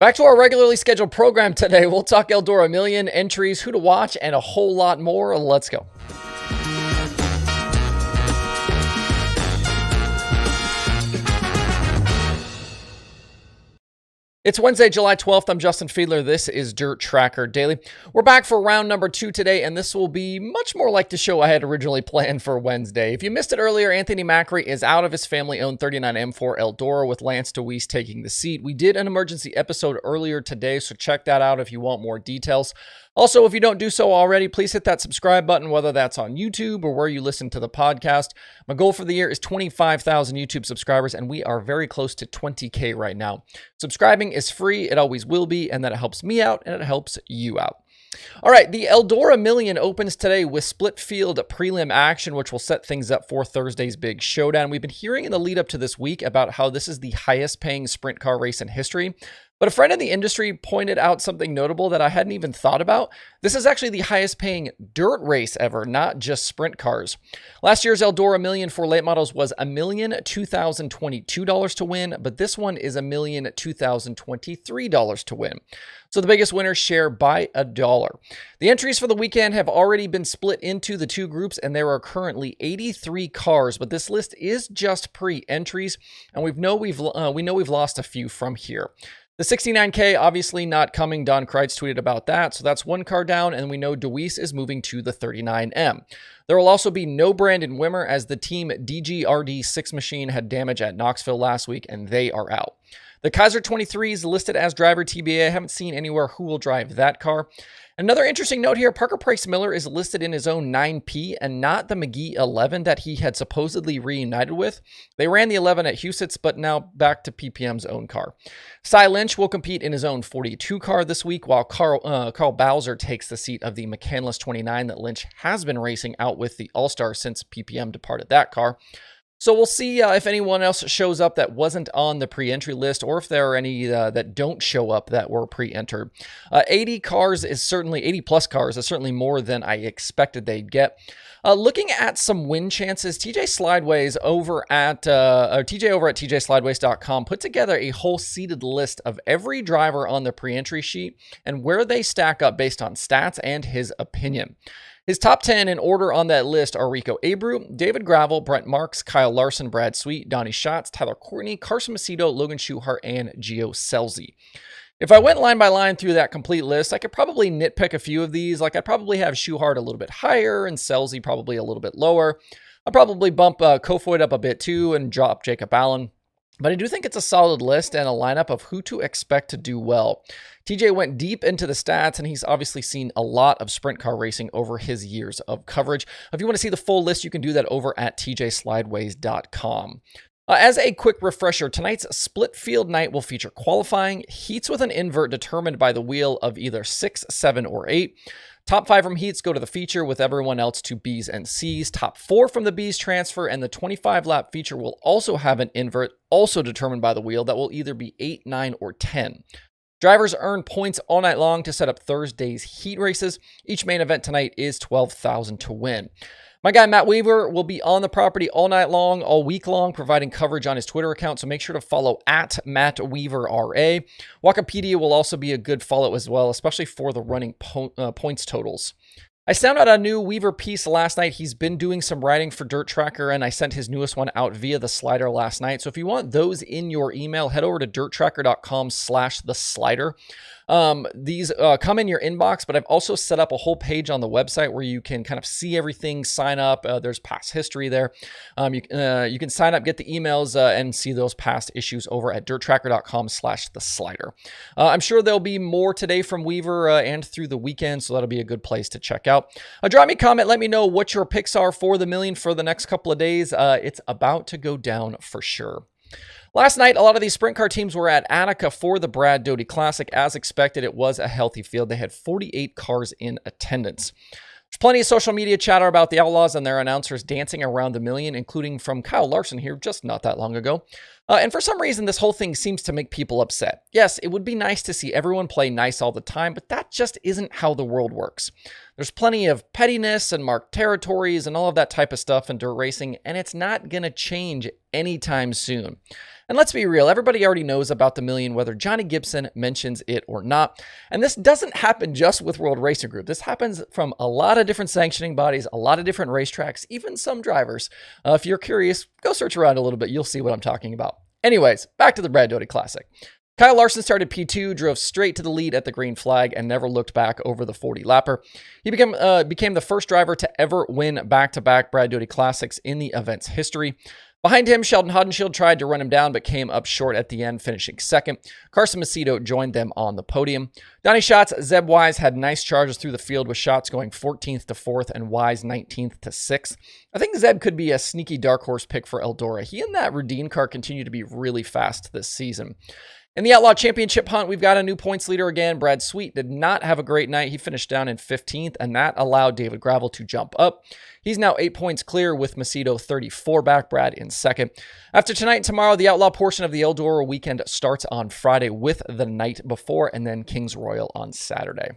Back to our regularly scheduled program today. We'll talk Eldora Million, entries, who to watch, and a whole lot more. Let's go. It's Wednesday, July 12th. I'm Justin Fiedler. This is Dirt Tracker Daily. We're back for round number 2 today, and this will be much more like the show I had originally planned for Wednesday. If you missed it earlier, Anthony Macri is out of his family-owned 39 M4 Eldora with Lance DeWeese taking the seat. We did an emergency episode earlier today, so check that out if you want more details. Also, if you don't do so already, please hit that subscribe button, whether that's on YouTube or where you listen to the podcast. My goal for the year is 25,000 YouTube subscribers, and we are very close to 20K right now. Subscribing is free. It always will be, and that helps me out, and it helps you out. All right, the Eldora Million opens today with split field prelim action, which will set things up for Thursday's big showdown. We've been hearing in the lead up to this week about how this is the highest paying sprint car race in history. But a friend in the industry pointed out something notable that I hadn't even thought about. This is actually the highest paying dirt race ever, not just sprint cars. Last year's Eldora Million for late models was $1,002,022 to win, but this one is $1,002,023 to win. So the biggest winners share by $1. The entries for the weekend have already been split into the two groups, and there are currently 83 cars, but this list is just pre-entries, and we know we've lost a few from here. The 69K obviously not coming. Don Kreitz tweeted about that, so that's one car down, and we know DeWeese is moving to the 39M. There will also be no Brandon Wimmer as the team DGRD6 machine had damage at Knoxville last week, and they are out. The Kaiser 23 is listed as driver TBA. I haven't seen anywhere who will drive that car. Another interesting note here, Parker Price Miller is listed in his own 9P and not the McGee 11 that he had supposedly reunited with. They ran the 11 at Huset's, but now back to PPM's own car. Cy Lynch will compete in his own 42 car this week, while Carl Bowser takes the seat of the McCandless 29 that Lynch has been racing out with the All-Star since PPM departed that car. So we'll see if anyone else shows up that wasn't on the pre-entry list, or if there are any that don't show up that were pre-entered. 80 plus cars is certainly more than I expected they'd get. Looking at some win chances, TJ Slideways over at TJslideways.com put together a whole seeded list of every driver on the pre-entry sheet and where they stack up based on stats and his opinion. His top 10 in order on that list are Rico Abreu, David Gravel, Brent Marks, Kyle Larson, Brad Sweet, Donnie Schatz, Tyler Courtney, Carson Macedo, Logan Schuchart, and Gio Scelzi. If I went line by line through that complete list, I could probably nitpick a few of these. Like I'd probably have Schuchart a little bit higher and Scelzi probably a little bit lower. I'll probably bump Kofoid up a bit too and drop Jacob Allen. But I do think it's a solid list and a lineup of who to expect to do well. TJ went deep into the stats, and he's obviously seen a lot of sprint car racing over his years of coverage. If you want to see the full list, you can do that over at tjslideways.com. As a quick refresher, tonight's split field night will feature qualifying, heats with an invert determined by the wheel of either 6, 7, or 8. Top 5 from heats go to the feature with everyone else to Bs and Cs. Top 4 from the Bs transfer, and the 25-lap feature will also have an invert, also determined by the wheel, that will either be 8, 9, or 10. Drivers earn points all night long to set up Thursday's heat races. Each main event tonight is $12,000 to win. My guy Matt Weaver will be on the property all night long, all week long, providing coverage on his Twitter account, so make sure to follow at Matt Weaver RA. Wikipedia will also be a good follow as well, especially for the running points totals. I sent out a new Weaver piece last night. He's been doing some writing for Dirt Tracker, and I sent his newest one out via the slider last night. So if you want those in your email, head over to dirttracker.com/theslider. These come in your inbox, but I've also set up a whole page on the website where you can kind of see everything, sign up. There's past history there. You can sign up, get the emails, and see those past issues over at dirttracker.com/theslider. I'm sure there'll be more today from Weaver and through the weekend, so that'll be a good place to check out. Drop me a comment. Let me know what your picks are for the Million for the next couple of days. It's about to go down for sure. Last night, a lot of these sprint car teams were at Attica for the Brad Doty Classic. As expected, it was a healthy field. They had 48 cars in attendance. There's plenty of social media chatter about the Outlaws and their announcers dancing around the Million, including from Kyle Larson here just not that long ago. And for some reason, this whole thing seems to make people upset. Yes, it would be nice to see everyone play nice all the time, but that just isn't how the world works. There's plenty of pettiness and marked territories and all of that type of stuff in dirt racing, and it's not going to change anytime soon. And let's be real, everybody already knows about the Million, whether Johnny Gibson mentions it or not. And this doesn't happen just with World Racing Group. This happens from a lot of different sanctioning bodies, a lot of different racetracks, even some drivers. If you're curious, go search around a little bit. You'll see what I'm talking about. Anyways, back to the Brad Doty Classic. Kyle Larson started P2, drove straight to the lead at the green flag, and never looked back over the 40-lapper. He became the first driver to ever win back-to-back Brad Doty Classics in the event's history. Behind him, Sheldon Haudenschild tried to run him down, but came up short at the end, finishing second. Carson Macedo joined them on the podium. Donnie Schatz, Zeb Wise had nice charges through the field, with Schatz going 14th to 4th and Wise 19th to 6th. I think Zeb could be a sneaky dark horse pick for Eldora. He and that Rudine car continue to be really fast this season. In the Outlaw Championship hunt, we've got a new points leader again. Brad Sweet did not have a great night. He finished down in 15th, and that allowed David Gravel to jump up. He's now 8 points clear, with Macedo 34 back, Brad in second. After tonight and tomorrow, the Outlaw portion of the Eldora weekend starts on Friday with the night before, and then Kings Royal on Saturday.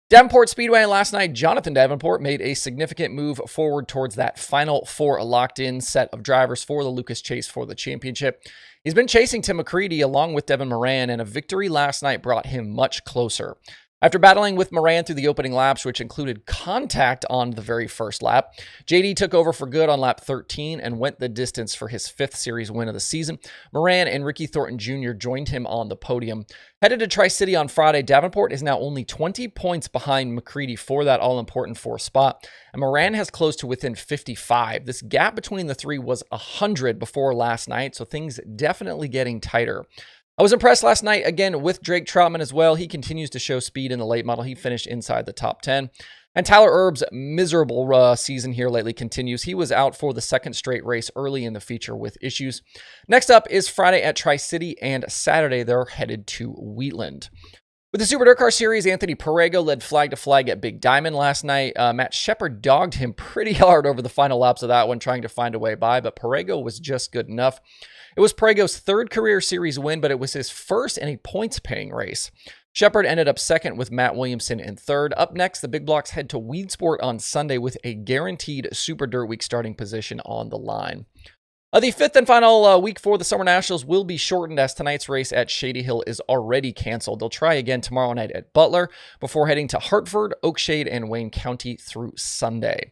Davenport Speedway last night, Jonathan Davenport made a significant move forward towards that final 4 locked-in set of drivers for the Lucas Chase for the championship. He's been chasing Tim McCready along with Devin Moran, and a victory last night brought him much closer. After battling with Moran through the opening laps, which included contact on the very first lap, JD took over for good on lap 13 and went the distance for his 5th series win of the season. Moran and Ricky Thornton Jr. joined him on the podium. Headed to Tri-City on Friday, Davenport is now only 20 points behind McCready for that all-important 4th spot, and Moran has closed to within 55. This gap between the three was 100 before last night, so things definitely getting tighter. I was impressed last night again with Drake Troutman as well. He continues to show speed in the late model. He finished inside the top 10. And Tyler Erb's miserable season here lately continues. He was out for the 2nd straight race early in the feature with issues. Next up is Friday at Tri-City, and Saturday they're headed to Wheatland. With the Super Dirt Car Series, Anthony Perrego led flag to flag at Big Diamond last night. Matt Shepard dogged him pretty hard over the final laps of that one, trying to find a way by, but Perrego was just good enough. It was Perrego's 3rd career series win, but it was his first in a points-paying race. Shepard ended up 2nd with Matt Williamson in 3rd. Up next, the big blocks head to Weedsport on Sunday with a guaranteed Super Dirt Week starting position on the line. The 5th and final week for the Summer Nationals will be shortened, as tonight's race at Shady Hill is already canceled. They'll try again tomorrow night at Butler before heading to Hartford, Oakshade, and Wayne County through Sunday.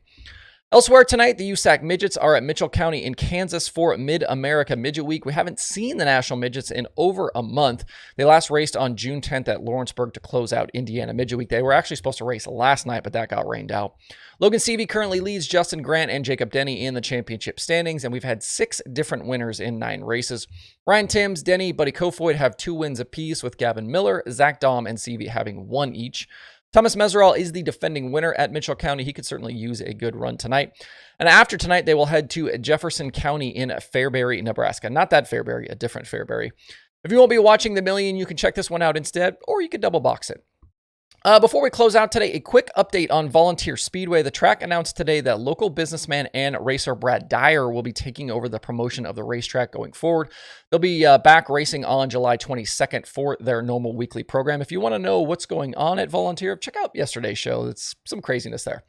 Elsewhere tonight, the USAC Midgets are at Mitchell County in Kansas for Mid-America Midget Week. We haven't seen the National Midgets in over a month. They last raced on June 10th at Lawrenceburg to close out Indiana Midget Week. They were actually supposed to race last night, but that got rained out. Logan Seavey currently leads Justin Grant and Jacob Denny in the championship standings, and we've had 6 different winners in 9 races. Ryan Timms, Denny, Buddy Kofoid have 2 wins apiece, with Gavin Miller, Zach Dahm, and Seavey having 1 each. Thomas Meserol is the defending winner at Mitchell County. He could certainly use a good run tonight. And after tonight, they will head to Jefferson County in Fairbury, Nebraska. Not that Fairbury, a different Fairbury. If you won't be watching the Million, you can check this one out instead, or you could double box it. Before we close out today, a quick update on Volunteer Speedway. The track announced today that local businessman and racer Brad Dyer will be taking over the promotion of the racetrack going forward. They'll be back racing on July 22nd for their normal weekly program. If you want to know what's going on at Volunteer, check out yesterday's show. It's some craziness there.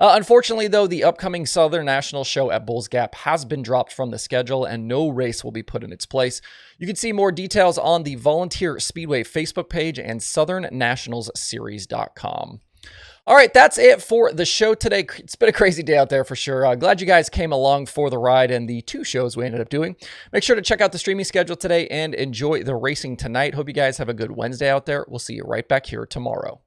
Unfortunately, though, the upcoming Southern National show at Bulls Gap has been dropped from the schedule, and no race will be put in its place. You can see more details on the Volunteer Speedway Facebook page and SouthernNationalsSeries.com. All right, that's it for the show today. It's been a crazy day out there for sure. Glad you guys came along for the ride and the 2 shows we ended up doing. Make sure to check out the streaming schedule today and enjoy the racing tonight. Hope you guys have a good Wednesday out there. We'll see you right back here tomorrow.